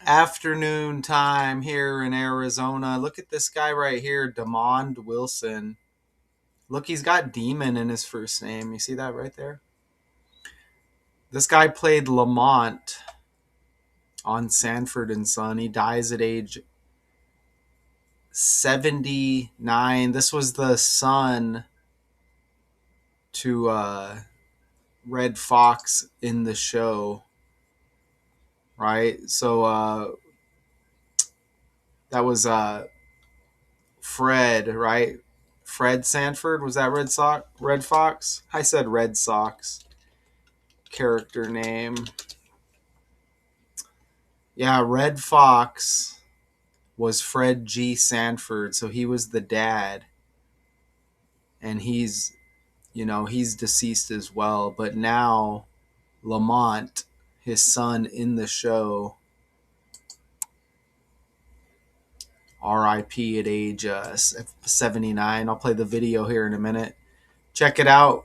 afternoon time here in Arizona. Look at this guy right here, Lamont Wilson. Look, he's got Demon in his first name. You see that right there? This guy played Lamont on Sanford and Son. He dies at age 79. This was the son to Red Fox in the show, right? So that was Fred, right? Fred Sanford, was that Red Fox? I said Red Sox character name. Yeah, Red Fox was Fred G. Sanford, so he was the dad. And he's deceased as well, but now Lamont, his son in the show, RIP at age 79. I'll play the video here in a minute. Check it out.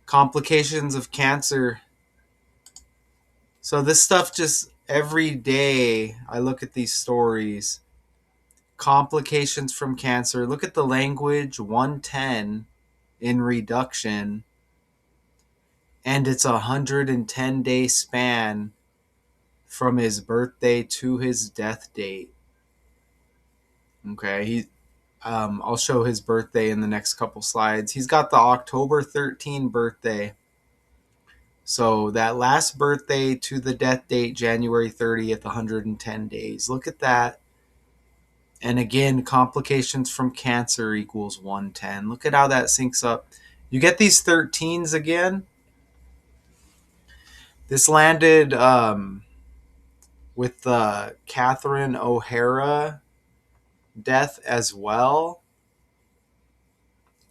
Complications of cancer. So this stuff, just every day I look at these stories. Complications from cancer. Look at the language, 110 in reduction. And it's a 110-day span from his birthday to his death date. Okay, I'll show his birthday in the next couple slides. He's got the October 13 birthday. So that last birthday to the death date, January 30th, 110 days. Look at that. And again, complications from cancer equals 110. Look at how that syncs up. You get these 13s again. This landed with the Catherine O'Hara death as well.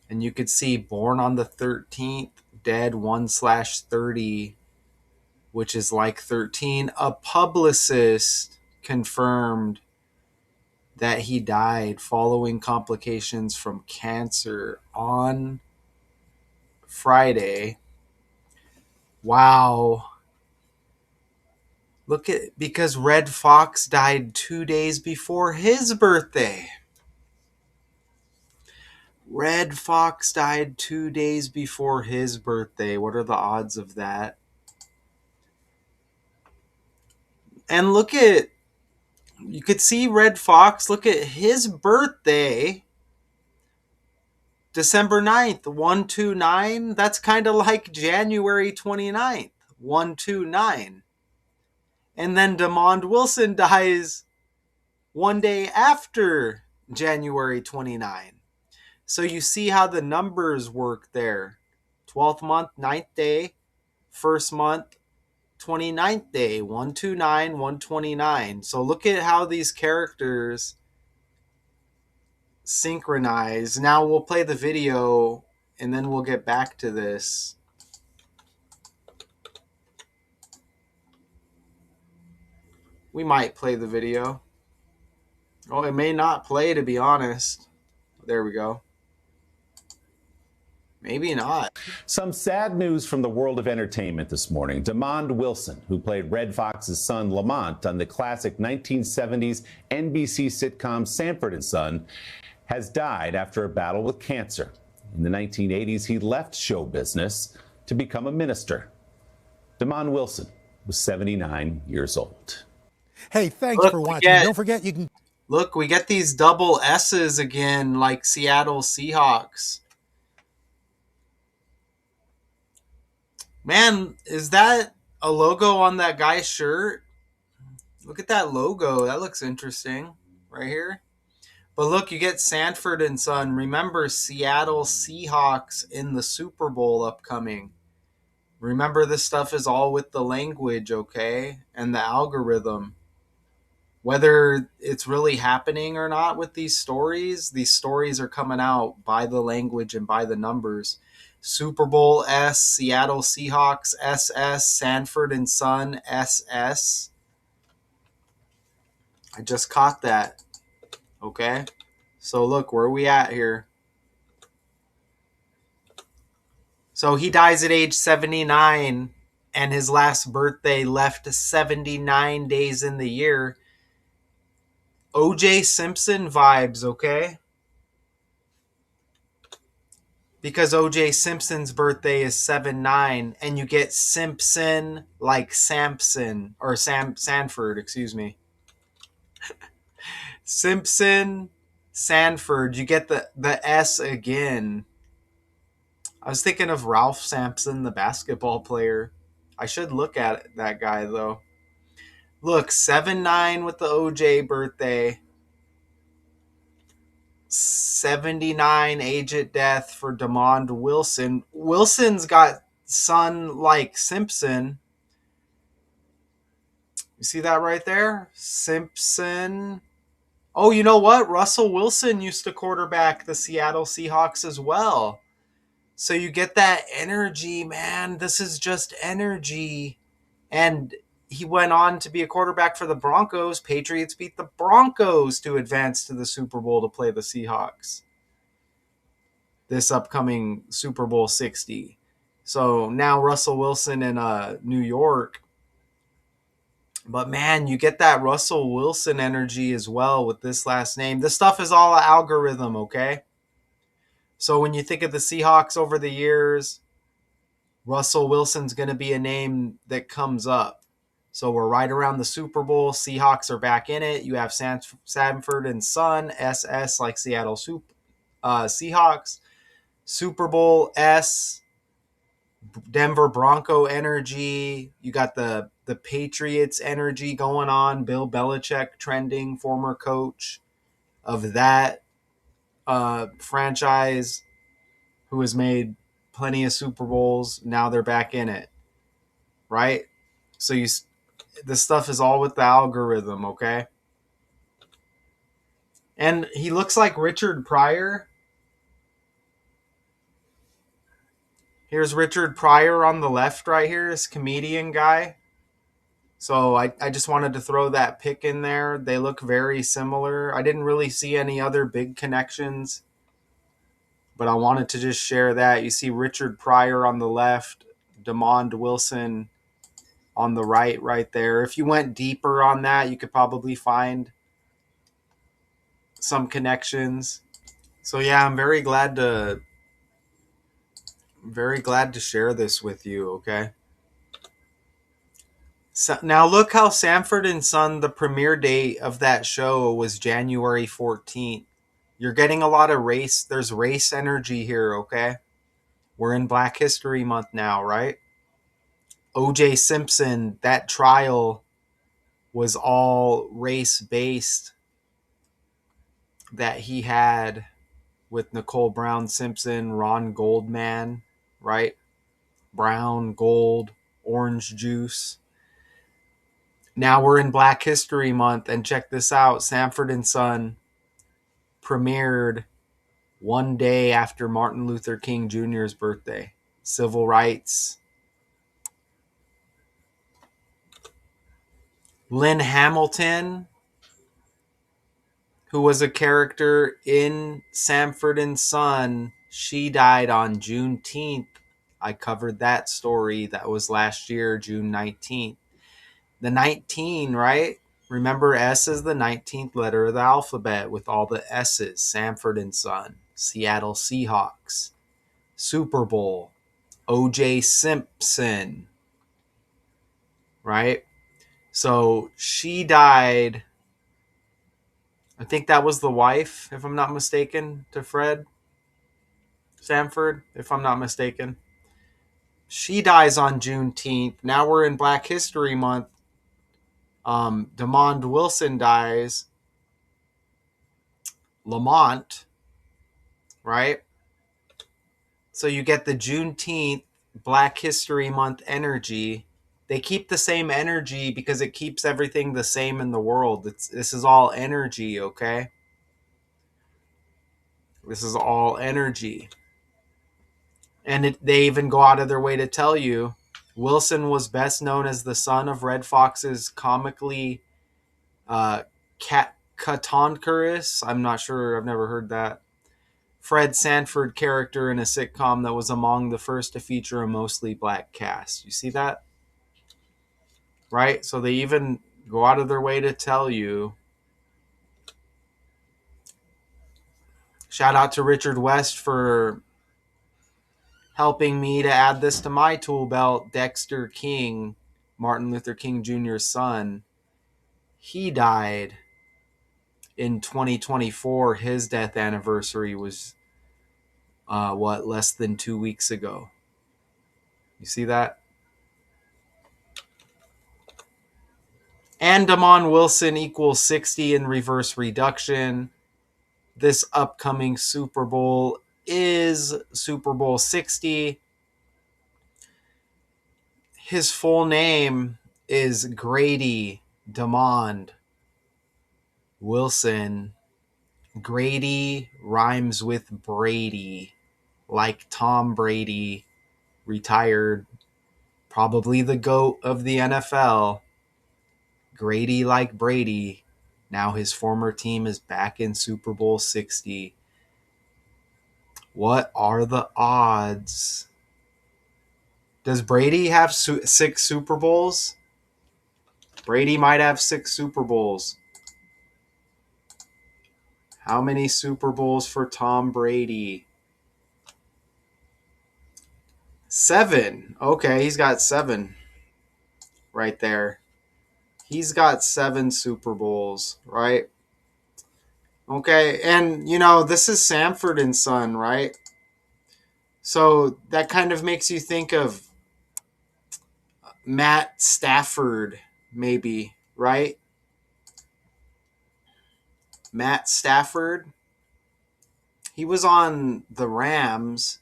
And you could see born on the 13th, dead 1/30, which is like 13. A publicist confirmed that he died following complications from cancer on Friday. Wow. Because Red Fox died 2 days before his birthday. Red Fox died 2 days before his birthday. What are the odds of that? And you could see Red Fox, look at his birthday, December 9th, 129. That's kind of like January 29th, 129. And then Lamont Wilson dies one day after January 29. So you see how the numbers work there. 12th month, 9th day. First month, 29th day, 129, 129. So look at how these characters synchronize. Now we'll play the video and then we'll get back to this. We might play the video. Oh, it may not play, to be honest. There we go. Maybe not. Some sad news from the world of entertainment this morning. Lamont Wilson, who played Red Fox's son Lamont on the classic 1970s NBC sitcom Sanford and Son, has died after a battle with cancer. In the 1980s, he left show business to become a minister. Lamont Wilson was 79 years old. Hey, thanks for watching. Don't forget, you can... Look, we get these double S's again, like Seattle Seahawks. Man, is that a logo on that guy's shirt? Look at that logo. That looks interesting right here. But look, you get Sanford and Son. Remember, Seattle Seahawks in the Super Bowl upcoming. Remember, this stuff is all with the language, okay? And the algorithm. Whether it's really happening or not with these stories are coming out by the language and by the numbers. Super Bowl S, Seattle Seahawks SS, Sanford and Son SS. I just caught that. Okay? So look, where are we at here? So he dies at age 79. and his last birthday left 79 days in the year. OJ Simpson vibes, okay? Because OJ Simpson's birthday is 7/9, and you get Simpson like Samson, or Sanford, excuse me. Simpson, Sanford, you get the S again. I was thinking of Ralph Sampson, the basketball player. I should look at that guy though. Look, 7/9 with the OJ birthday. 79 age at death for DeMond Wilson. Wilson's got son like Simpson. You see that right there? Simpson. Oh, you know what? Russell Wilson used to quarterback the Seattle Seahawks as well. So you get that energy, man. This is just energy. And he went on to be a quarterback for the Broncos. Patriots beat the Broncos to advance to the Super Bowl to play the Seahawks this upcoming Super Bowl 60. So now Russell Wilson in New York. But man, you get that Russell Wilson energy as well with this last name. This stuff is all an algorithm, okay? So when you think of the Seahawks over the years, Russell Wilson's going to be a name that comes up. So we're right around the Super Bowl. Seahawks are back in it. You have Sanford and Son, SS, like Seattle Seahawks. Super Bowl S, Denver Bronco energy. You got the Patriots energy going on. Bill Belichick trending, former coach of that franchise who has made plenty of Super Bowls. Now they're back in it, right? So this stuff is all with the algorithm, okay? And he looks like Richard Pryor. Here's Richard Pryor on the left right here, this comedian guy. So I just wanted to throw that pic in there. They look very similar. I didn't really see any other big connections, but I wanted to just share that. You see Richard Pryor on the left, DeMond Wilson on the right there. If you went deeper on that, you could probably find some connections. So yeah, I'm very glad to share this with you, okay? So, now look how Sanford and Son, the premiere date of that show was January 14th. You're getting a lot of race. There's race energy here, okay? We're in Black History Month now, right? OJ Simpson, that trial was all race based that he had with Nicole Brown Simpson, Ron Goldman, right? Brown, gold, orange juice. Now we're in Black History Month, and check this out. Sanford and Son premiered one day after Martin Luther King Jr.'s birthday. Civil rights. Lynn Hamilton, who was a character in Sanford and Son, she died on Juneteenth. I covered that story. That was last year, June 19th. The 19, right? Remember, S is the 19th letter of the alphabet with all the S's. Sanford and Son, Seattle Seahawks, Super Bowl, OJ Simpson, right? So she died. I think that was the wife, if I'm not mistaken, to Fred Sanford, if I'm not mistaken. She dies on Juneteenth. Now we're in Black History Month. DeMond Wilson dies. Lamont, right? So you get the Juneteenth Black History Month energy. They keep the same energy because it keeps everything the same in the world. This is all energy, okay? This is all energy. And they even go out of their way to tell you Wilson was best known as the son of Red Fox's comically cantankerous. I'm not sure. I've never heard that. Fred Sanford character in a sitcom that was among the first to feature a mostly black cast. You see that? right? So they even go out of their way to tell you. Shout out to Richard West for helping me to add this to my tool belt. Dexter King, Martin Luther King Jr.'s son, he died in 2024. His death anniversary was less than 2 weeks ago. You see that? And Damon Wilson equals 60 in reverse reduction. This upcoming Super Bowl is Super Bowl 60. His full name is Grady Damon Wilson. Grady rhymes with Brady, like Tom Brady, retired, probably the GOAT of the NFL. Grady like Brady. Now his former team is back in Super Bowl 60. What are the odds? Does Brady have 6 Super Bowls? Brady might have 6 Super Bowls. How many Super Bowls for Tom Brady? 7. Okay, he's got 7 right there. He's got 7 Super Bowls, right? Okay, and this is Sanford and Son, right? So that kind of makes you think of Matt Stafford, maybe, right? Matt Stafford. He was on the Rams.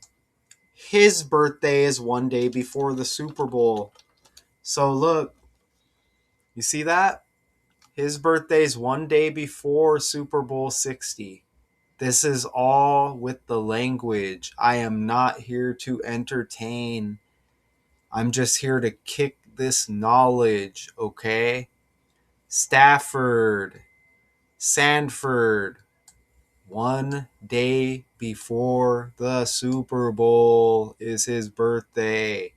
His birthday is one day before the Super Bowl. So look, you see that? His birthday is one day before Super Bowl 60. This is all with the language. I am not here to entertain. I'm just here to kick this knowledge, okay? Stafford, Sanford, one day before the Super Bowl is his birthday.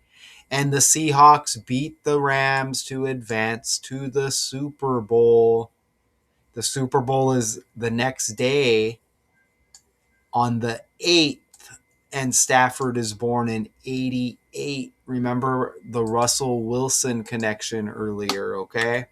And the Seahawks beat the Rams to advance to the Super Bowl. The Super Bowl is the next day on the 8th, and Stafford is born in 88. Remember the Russell Wilson connection earlier, okay?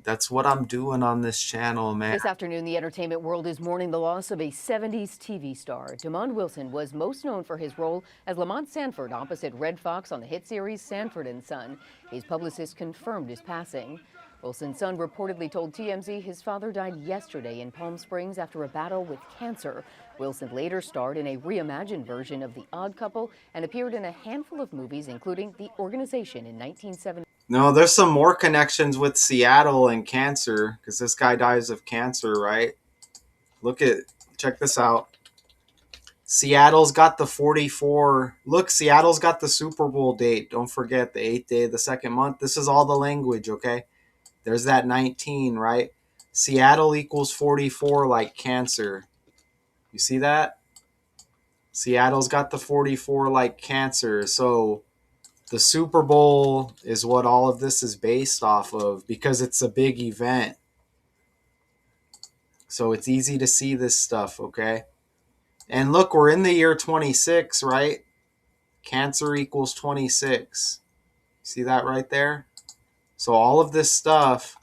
That's what I'm doing on this channel, man. This afternoon, the entertainment world is mourning the loss of a 70s TV star. Damon Wilson was most known for his role as Lamont Sanford opposite Red Fox on the hit series Sanford and Son. His publicist confirmed his passing. Wilson's son reportedly told TMZ his father died yesterday in Palm Springs after a battle with cancer. Wilson later starred in a reimagined version of The Odd Couple and appeared in a handful of movies, including The Organization in 1970. No, there's some more connections with Seattle and cancer, because this guy dies of cancer, right? Check this out. Seattle's got the 44. Look, Seattle's got the Super Bowl date. Don't forget the 8th day of the second month. This is all the language, okay? There's that 19, right? Seattle equals 44 like cancer. You see that? Seattle's got the 44 like cancer. So the Super Bowl is what all of this is based off of, because it's a big event. So it's easy to see this stuff, okay? And look, we're in the year 26, right? Cancer equals 26. See that right there? So all of this stuff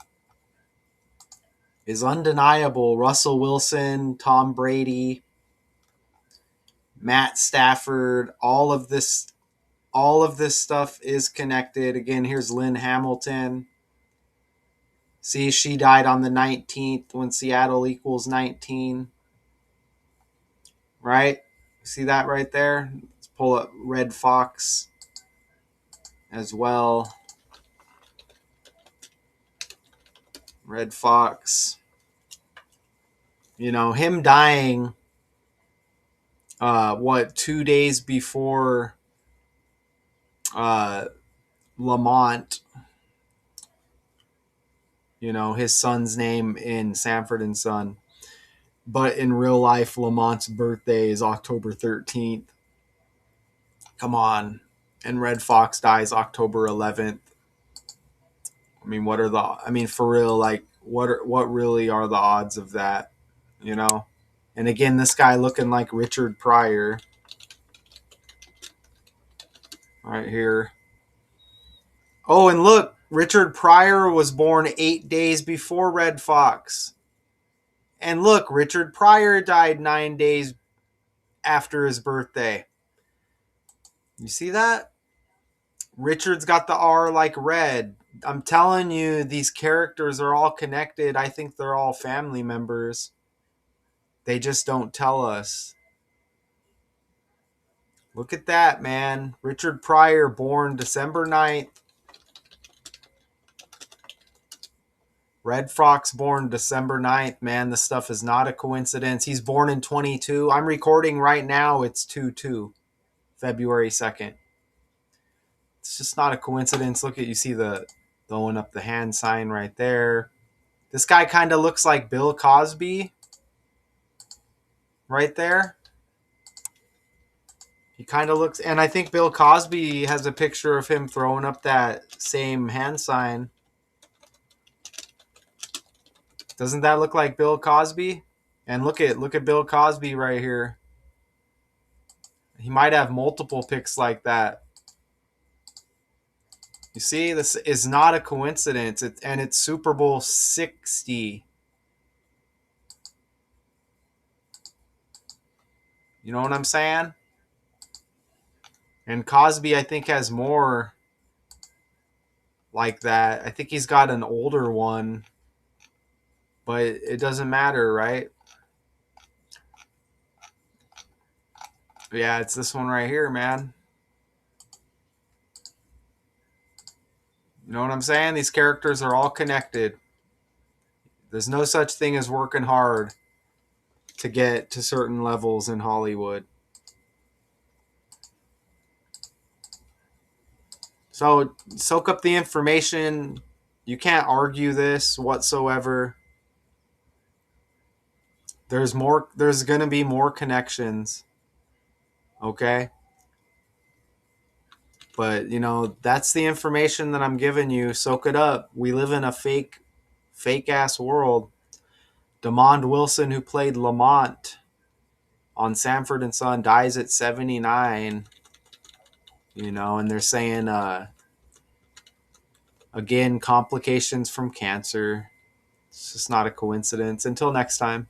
is undeniable. Russell Wilson, Tom Brady, Matt Stafford, all of this stuff is connected. Again, here's Lynn Hamilton. See, she died on the 19th when Seattle equals 19. Right? See that right there? Let's pull up Red Fox as well. Red Fox. Him dying 2 days before Lamont, his son's name in Sanford and Son. But in real life, Lamont's birthday is October 13th. Come on. And Red Fox dies October 11th. I mean, for real, like what really are the odds of that, you know? And again, this guy looking like Richard Pryor right here. Oh, and look, Richard Pryor was born 8 days before Red Fox. And look, Richard Pryor died 9 days after his birthday. You see that? Richard's got the R like Red. I'm telling you, these characters are all connected. I think they're all family members. They just don't tell us. Look at that, man. Richard Pryor, born December 9th. Red Fox, born December 9th. Man, this stuff is not a coincidence. He's born in 22. I'm recording right now. It's 2/2, February 2nd. It's just not a coincidence. Look at, you see the throwing up the hand sign right there. This guy kind of looks like Bill Cosby right there. He kind of looks, and I think Bill Cosby has a picture of him throwing up that same hand sign. Doesn't that look like Bill Cosby? And look at Bill Cosby right here. He might have multiple pics like that. You see, this is not a coincidence. And it's Super Bowl 60. You know what I'm saying? And Cosby, I think, has more like that. I think he's got an older one, but it doesn't matter, right? Yeah, it's this one right here, man. You know what I'm saying? These characters are all connected. There's no such thing as working hard to get to certain levels in Hollywood. So soak up the information. You can't argue this whatsoever. There's going to be more connections. Okay? But, that's the information that I'm giving you. Soak it up. We live in a fake ass world. Demond Wilson, who played Lamont on Sanford and Son, dies at 79. And they're saying again, complications from cancer. It's just not a coincidence. Until next time.